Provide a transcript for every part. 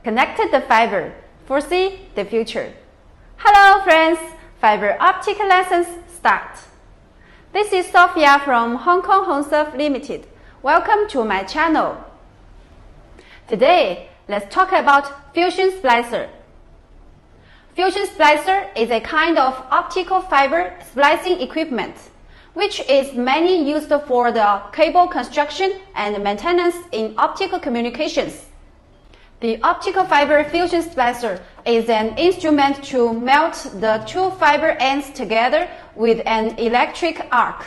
Connected the fiber. Foresee the future. Hello friends, fiber optic lessons start. This is Sophia from Hong Kong Honserv Limited. Welcome to my channel. Today, let's talk about Fusion Splicer. Fusion Splicer is a kind of optical fiber splicing equipment, which is mainly used for the cable construction and maintenance in optical communications. The optical fiber fusion splicer is an instrument to melt the two fiber ends together with an electric arc.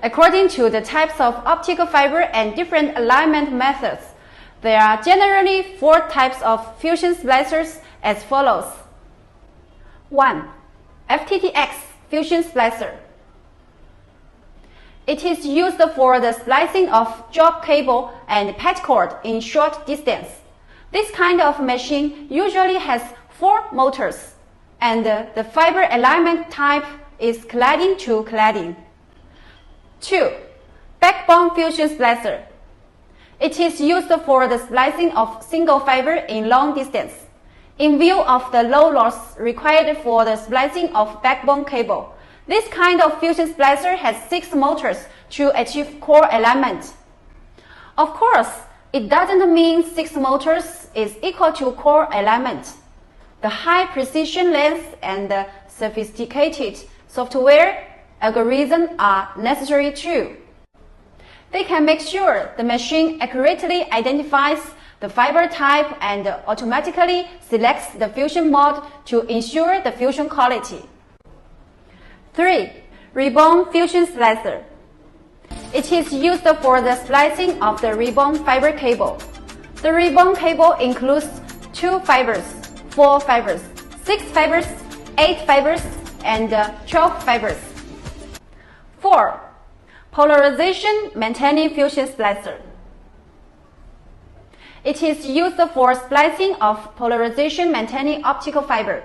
According to the types of optical fiber and different alignment methods, there are generally 4 types of fusion splicers as follows. 1. FTTX fusion splicer. It is used for the splicing of job cable and petcord in short distance. This kind of machine usually has 4 motors, and the fiber alignment type is cladding to cladding. 2. Backbone fusion splicer. It is used for the splicing of single fiber in long distance. In view of the low loss required for the splicing of backbone cable, this kind of fusion splicer has 6 motors to achieve core alignment. Of course, it doesn't mean 6 motors is equal to core alignment. The high precision lens and the sophisticated software algorithms are necessary too. They can make sure the machine accurately identifies the fiber type and automatically selects the fusion mode to ensure the fusion quality. 3. Ribbon fusion splicer. It is used for the splicing of the ribbon fiber cable. The ribbon cable includes 2 fibers, 4 fibers, 6 fibers, 8 fibers, and 12 fibers. 4. Polarization maintaining fusion splicer. It is used for splicing of polarization maintaining optical fiber.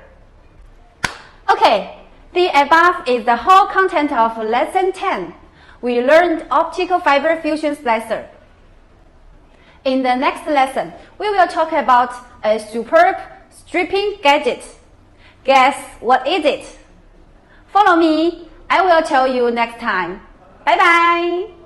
Okay. The above is the whole content of Lesson 10. We learned optical fiber fusion splicer. In the next lesson, we will talk about a superb stripping gadget. Guess what is it? Follow me. I will tell you next time. Bye bye.